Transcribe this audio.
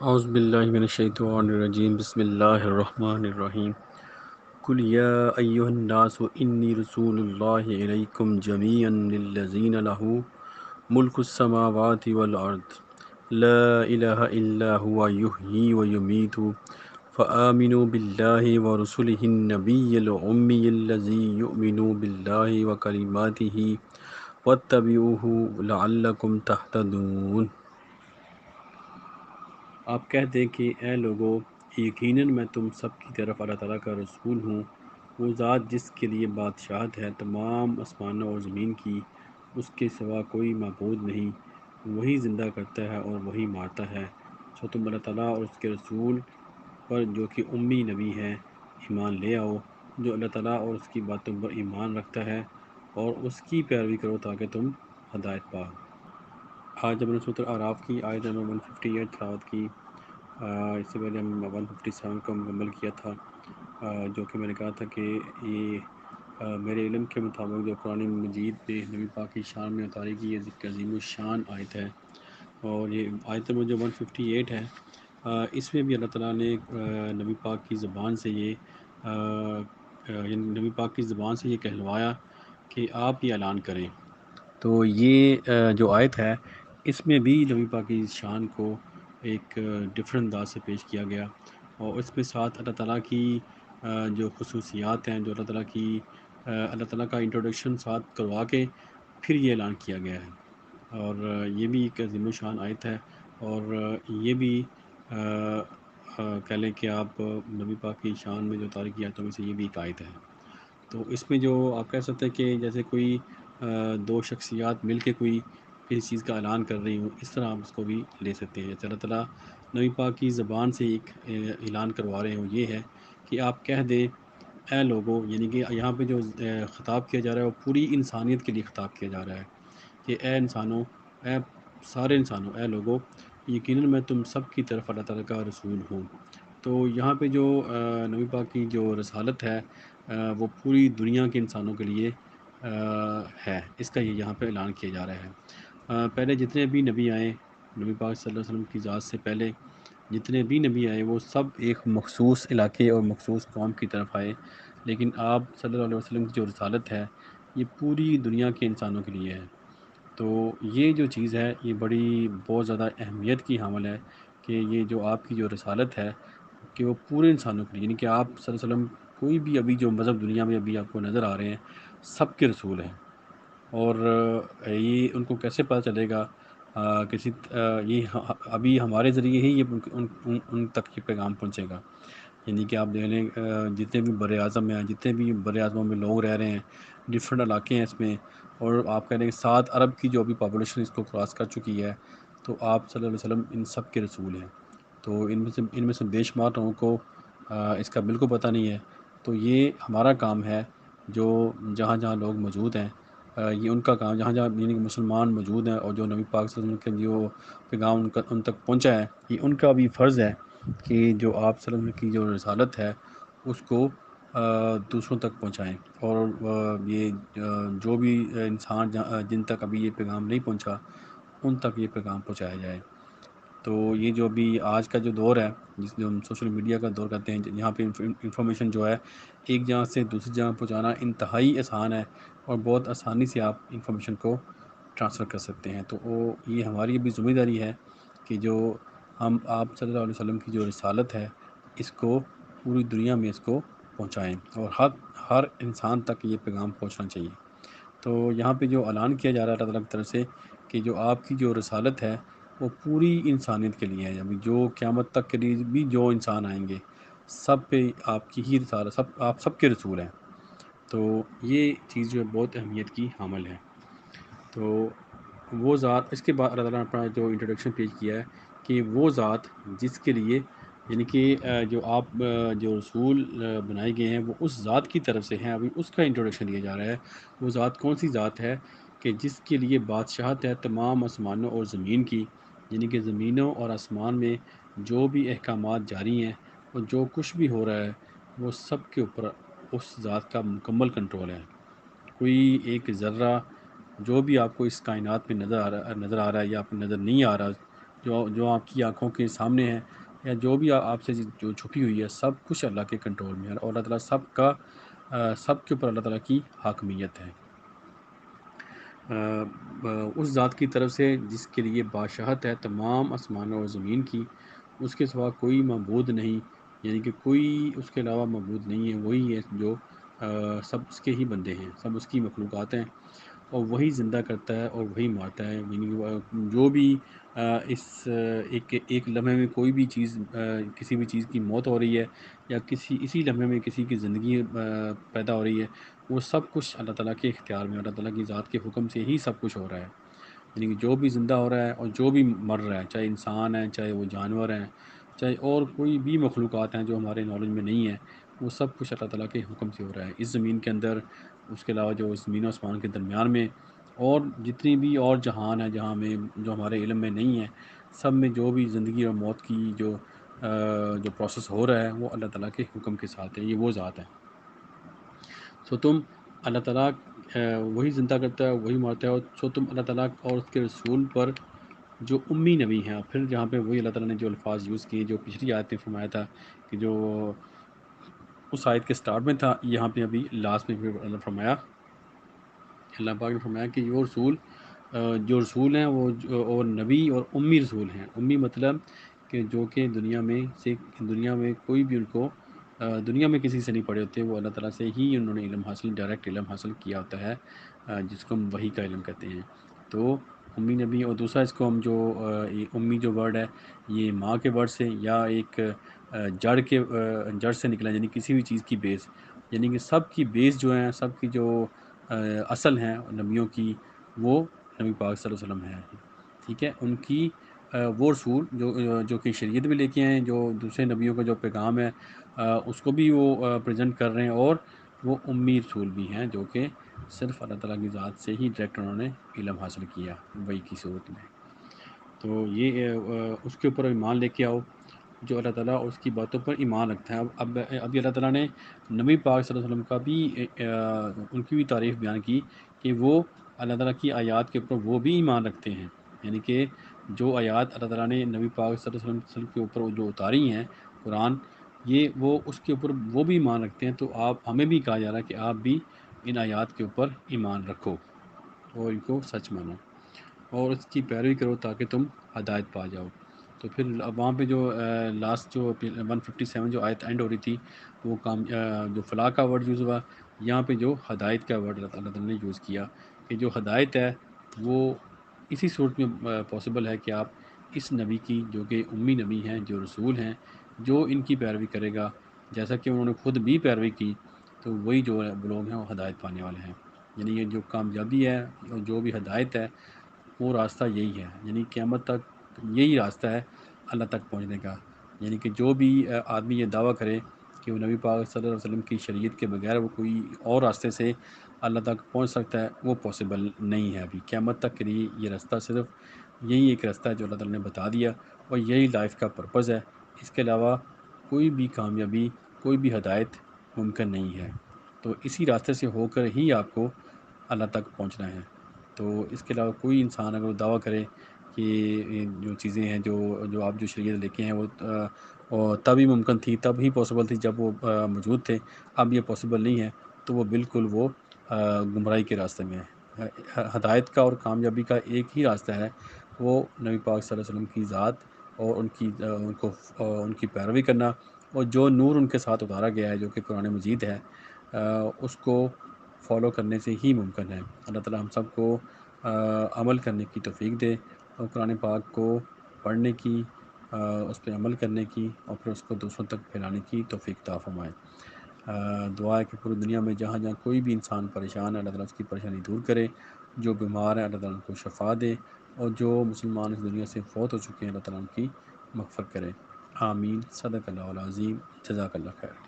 اعوذ باللہ من الشیطان الرجیم، بسم اللہ الرحمن الرحیم۔ قل یا ایہا الناس انی رسول اللہ الیکم جمیعا للذین لہ ملک السماوات والارض لا الہ الا هو یحیی ویمیت فآمنوا باللہ ورسلہ النبی الأمی الذی یؤمن باللہ وکلماتہ واتبعوہ لعلکم تہتدون۔ آپ کہہ دیں کہ اے لوگو، یقیناً میں تم سب کی طرف اللہ تعالیٰ کا رسول ہوں۔ وہ ذات جس کے لیے بادشاہت ہے تمام آسمانوں اور زمین کی، اس کے سوا کوئی معبود نہیں۔ وہی زندہ کرتا ہے اور وہی مارتا ہے۔ سو تم اللہ تعالیٰ اور اس کے رسول پر جو کہ امی نبی ہے ایمان لے آؤ، جو اللہ تعالیٰ اور اس کی باتوں پر ایمان رکھتا ہے، اور اس کی پیروی کرو تاکہ تم ہدایت پاؤ۔ آج ہم نے سورۃ الاعراف کی آیت نمبر 158 تلاوت کی۔ اس سے پہلے ہم 157 کو مکمل کیا تھا، جو کہ میں نے کہا تھا کہ یہ میرے علم کے مطابق جو قرآن مجید پہ نبی پاک کی شان میں اتاری کی یہ عظیم الشان آیت ہے، اور یہ آیت نمبر جو 158 ہے، اس میں بھی اللہ تعالیٰ نے نبی پاک کی زبان سے یعنی نبی پاک کی زبان سے یہ کہلوایا کہ آپ یہ اعلان کریں۔ تو یہ جو آیت ہے، اس میں بھی نبی پاک کی شان کو ایک ڈفرینٹ انداز سے پیش کیا گیا، اور اس میں ساتھ اللہ تعالیٰ کی جو خصوصیات ہیں، جو اللہ تعالیٰ کا انٹروڈکشن ساتھ کروا کے پھر یہ اعلان کیا گیا ہے، اور یہ بھی ایک عظیم الشان آیت ہے، اور یہ بھی کہہ لیں کہ آپ نبی پاک کی شان میں جو اتاری کی آیتوں میں سے یہ بھی ایک آیت ہے۔ تو اس میں جو آپ کہہ سکتے ہیں کہ جیسے کوئی دو شخصیات مل کے کوئی کسی چیز کا اعلان کر رہی ہوں، اس طرح آپ اس کو بھی لے سکتے ہیں۔ جیسے اللہ تعالیٰ نبی پاک کی زبان سے ایک اعلان کروا رہے ہوں، یہ ہے کہ آپ کہہ دیں اے لوگو، یعنی کہ یہاں پہ جو خطاب کیا جا رہا ہے وہ پوری انسانیت کے لیے خطاب کیا جا رہا ہے کہ اے انسانوں، اے سارے انسانوں، اے لوگو، یقیناً میں تم سب کی طرف اللہ تعالیٰ کا رسول ہوں۔ تو یہاں پہ جو نبی پاک کی جو رسالت ہے، وہ پوری دنیا کے انسانوں کے لیے ہے، اس کا یہ یہاں پہ اعلان کیا جا رہا ہے۔ پہلے جتنے بھی نبی آئے، نبی پاک صلی اللہ علیہ وسلم کی ذات سے پہلے جتنے بھی نبی آئے، وہ سب ایک مخصوص علاقے اور مخصوص قوم کی طرف آئے، لیکن آپ صلی اللہ علیہ وسلم کی جو رسالت ہے یہ پوری دنیا کے انسانوں کے لیے ہے۔ تو یہ جو چیز ہے یہ بہت زیادہ اہمیت کی حامل ہے کہ یہ جو آپ کی جو رسالت ہے کہ وہ پورے انسانوں کے لیے، یعنی کہ آپ صلی اللہ علیہ وسلم کوئی بھی ابھی جو مذہب دنیا میں ابھی آپ کو نظر آ رہے ہیں سب کے رسول ہیں، اور یہ ان کو کیسے پتہ چلے گا؟ یہ ابھی ہمارے ذریعے ہی یہ ان تک یہ پیغام پہنچے گا۔ یعنی کہ آپ دیکھ لیں جتنے بھی بر اعظم ہیں، جتنے بھی بر اعظموں میں لوگ رہ رہے ہیں، ڈفرینٹ علاقے ہیں اس میں، اور آپ کہہ رہے ہیں کہ 7 ارب کی جو ابھی پاپولیشن اس کو کراس کر چکی ہے، تو آپ صلی اللہ علیہ وسلم ان سب کے رسول ہیں۔ تو ان میں سے بے شمار لوگوں کو اس کا بالکل پتہ نہیں ہے۔ تو یہ ہمارا کام ہے، جو جہاں جہاں لوگ موجود ہیں، یہ ان کا کام، جہاں جہاں یعنی کہ مسلمان موجود ہیں اور جو نبی پاک صلی اللہ علیہ وسلم کے جو پیغام ان تک پہنچا ہے، یہ ان کا بھی فرض ہے کہ جو آپ صلی اللہ علیہ وسلم کی جو رسالت ہے اس کو دوسروں تک پہنچائیں، اور یہ جو بھی انسان جن تک ابھی یہ پیغام نہیں پہنچا ان تک یہ پیغام پہنچایا جائے۔ تو یہ جو بھی آج کا جو دور ہے، جس جو ہم سوشل میڈیا کا دور کہتے ہیں، یہاں پہ انفارمیشن جو ہے ایک جگہ سے دوسری جگہ پہنچانا انتہائی آسان ہے، اور بہت آسانی سے آپ انفارمیشن کو ٹرانسفر کر سکتے ہیں۔ تو یہ ہماری بھی ذمہ داری ہے کہ جو ہم آپ صلی اللہ علیہ وسلم کی جو رسالت ہے اس کو پوری دنیا میں اس کو پہنچائیں، اور ہر انسان تک یہ پیغام پہنچنا چاہیے۔ تو یہاں پہ جو اعلان کیا جا رہا ہے اللہ تعالیٰ کی طرف سے کہ جو آپ کی جو رسالت ہے وہ پوری انسانیت کے لیے ہے، ابھی جو قیامت تک کے لیے بھی جو انسان آئیں گے سب پہ آپ کی ہی رسالت، آپ سب کے رسول ہیں۔ تو یہ چیز جو ہے بہت اہمیت کی حامل ہے۔ تو وہ ذات، اس کے بعد اللہ تعالیٰ نے اپنا جو انٹروڈکشن پیش کیا ہے کہ وہ ذات جس کے لیے، یعنی کہ جو آپ جو رسول بنائے گئے ہیں وہ اس ذات کی طرف سے ہیں، ابھی اس کا انٹروڈکشن دیا جا رہا ہے۔ وہ ذات کون سی ذات ہے کہ جس کے لیے بادشاہت ہے تمام آسمانوں اور زمین کی، یعنی کہ زمینوں اور آسمان میں جو بھی احکامات جاری ہیں اور جو کچھ بھی ہو رہا ہے وہ سب کے اوپر اس ذات کا مکمل کنٹرول ہے۔ کوئی ایک ذرہ جو بھی آپ کو اس کائنات میں نظر آ رہا ہے یا آپ کو نظر نہیں آ رہا، جو آپ کی آنکھوں کے سامنے ہے یا جو بھی آپ سے جو چھپی ہوئی ہے، سب کچھ اللہ کے کنٹرول میں ہے اور اللہ تعالیٰ سب کے اوپر اللہ تعالیٰ کی حاکمیت ہے۔ اس ذات کی طرف سے جس کے لیے بادشاہت ہے تمام آسمانوں اور زمین کی، اس کے سوا کوئی معبود نہیں، یعنی کہ کوئی اس کے علاوہ معبود نہیں ہے، وہی ہے جو سب اس کے ہی بندے ہیں، سب اس کی مخلوقات ہیں، اور وہی زندہ کرتا ہے اور وہی مارتا ہے، یعنی کہ جو بھی اس ایک لمحے میں کوئی بھی چیز کسی بھی چیز کی موت ہو رہی ہے یا اسی لمحے میں کسی کی زندگی پیدا ہو رہی ہے، وہ سب کچھ اللہ تعالیٰ کے اختیار میں، اللہ تعالیٰ کی ذات کے حکم سے ہی سب کچھ ہو رہا ہے۔ یعنی کہ جو بھی زندہ ہو رہا ہے اور جو بھی مر رہا ہے، چاہے انسان ہے، چاہے وہ جانور ہیں، چاہے اور کوئی بھی مخلوقات ہیں جو ہمارے نالج میں نہیں ہیں، وہ سب کچھ اللہ تعالیٰ کے حکم سے ہو رہا ہے، اس زمین کے اندر، اس کے علاوہ جو زمین و آسمان کے درمیان میں، اور جتنی بھی اور جہان ہے جہاں میں جو ہمارے علم میں نہیں ہے، سب میں جو بھی زندگی اور موت کی جو پروسیس ہو رہا ہے وہ اللہ تعالیٰ کے حکم کے ساتھ ہے، یہ وہ ذات ہے۔ سو تم اللہ تعالیٰ وہی زندہ کرتا ہے، وہی مارتا ہے، اور سو تم اللہ تعالیٰ اور اس کے رسول پر جو امی نبی ہیں، پھر جہاں پہ وہی اللہ تعالیٰ نے جو الفاظ یوز کیے جو پچھلی آیت میں فرمایا تھا کہ جو اس آیت کے سٹارٹ میں تھا، یہاں پہ ابھی لاسٹ میں پھر اللہ پاک نے فرمایا کہ جو رسول ہیں وہ اور نبی اور امی رسول ہیں۔ امی مطلب کہ جو کہ دنیا میں کوئی بھی ان کو دنیا میں کسی سے نہیں پڑھے ہوتے، وہ اللہ تعالیٰ سے ہی انہوں نے ڈائریکٹ علم حاصل کیا ہوتا ہے، جس کو ہم وحی کا علم کہتے ہیں۔ تو امی نبی، اور دوسرا اس کو ہم یہ امی جو ورڈ ہے، یہ ماں کے ورڈ سے یا ایک جڑ سے نکلا، یعنی کسی بھی چیز کی بیس، یعنی کہ سب کی بیس جو ہیں، سب کی جو اصل ہیں نبیوں کی، وہ نبی پاک صلی اللہ علیہ وسلم ہیں، ٹھیک ہے۔ ان کی وہ رسول جو کہ شریعت بھی لے کے آئے ہیں، جو دوسرے نبیوں کا جو پیغام ہے اس کو بھی وہ پریزنٹ کر رہے ہیں، اور وہ امی رسول بھی ہیں جو کہ صرف اللہ تعالیٰ کی ذات سے ہی ڈائریکٹ انہوں نے علم حاصل کیا وحی کی صورت میں۔ تو یہ اس کے اوپر ایمان لے کے آؤ جو اللہ تعالیٰ اور اس کی باتوں پر ایمان رکھتا ہے۔ ابھی اللہ تعالیٰ نے نبی پاک صلی اللہ علیہ وسلم کا بھی ان کی بھی تعریف بیان کی کہ وہ اللہ تعالیٰ کی آیات کے اوپر وہ بھی ایمان رکھتے ہیں، یعنی کہ جو آیات اللہ تعالیٰ نے نبی پاک صلی اللہ علیہ وسلم کے اوپر جو اتاری ہیں، قرآن، یہ وہ اس کے اوپر وہ بھی ایمان رکھتے ہیں، تو ہمیں بھی کہا جا رہا ہے کہ آپ بھی ان آیات کے اوپر ایمان رکھو اور ان کو سچ مانو اور اس کی پیروی کرو تاکہ تم ہدایت پا جاؤ۔ تو پھر وہاں پہ جو لاسٹ جو 157 جو آیت اینڈ ہو رہی تھی، وہ جو فلاح کا ورڈ یوز ہوا، یہاں پہ جو ہدایت کا ورڈ اللہ تعالیٰ نے یوز کیا کہ جو ہدایت ہے وہ اسی صورت میں پاسبل ہے کہ آپ اس نبی کی، جو کہ امی نبی ہیں، جو رسول ہیں، جو ان کی پیروی کرے گا جیسا کہ انہوں نے خود بھی پیروی کی، تو وہی جو لوگ ہیں وہ ہدایت پانے والے ہیں۔ یعنی یہ جو کامیابی ہے اور جو بھی ہدایت ہے، وہ راستہ یہی ہے، یعنی قیامت تک یہی راستہ ہے اللہ تک پہنچنے کا۔ یعنی کہ جو بھی آدمی یہ دعویٰ کرے کہ وہ نبی پاک صلی اللہ علیہ وسلم کی شریعت کے بغیر وہ کوئی اور راستے سے اللہ تک پہنچ سکتا ہے، وہ پاسبل نہیں ہے۔ ابھی قیامت تک کے لیے یہ راستہ صرف یہی ایک راستہ ہے جو اللہ تعالیٰ نے بتا دیا، اور یہی لائف کا پرپز ہے۔ اس کے علاوہ کوئی بھی کامیابی، کوئی بھی ہدایت ممکن نہیں ہے۔ تو اسی راستے سے ہو کر ہی آپ کو اللہ تک پہنچنا ہے۔ تو اس کے علاوہ کوئی انسان اگر وہ دعویٰ کرے کہ جو چیزیں ہیں جو آپ جو شریعت لے کے ہیں وہ تب ہی ممکن تھی، تب ہی پاسبل تھی جب وہ موجود تھے، اب یہ پاسبل نہیں ہے، تو وہ بالکل گمراہی کے راستے میں ہے۔ ہدایت کا اور کامیابی کا ایک ہی راستہ ہے، وہ نبی پاک صلی اللہ علیہ وسلم کی ذات اور ان کی پیروی کرنا، اور جو نور ان کے ساتھ اتارا گیا ہے جو کہ قرآن مجید ہے، اس کو فالو کرنے سے ہی ممکن ہے۔ اللہ تعالیٰ ہم سب کو عمل کرنے کی توفیق دے، اور قرآن پاک کو پڑھنے کی، اس پہ عمل کرنے کی، اور پھر اس کو دوسروں تک پھیلانے کی توفیق عطا فرمائے۔ دعا ہے کہ پوری دنیا میں جہاں جہاں کوئی بھی انسان پریشان ہے، اللہ تعالیٰ اس کی پریشانی دور کرے، جو بیمار ہے اللہ تعالیٰ ان کو شفا دے، اور جو مسلمان اس دنیا سے فوت ہو چکے ہیں اللہ تعالیٰ ان کی مغفرت کرے۔ آمین۔ صدق اللہ العظیم۔ جزاک اللہ خیر۔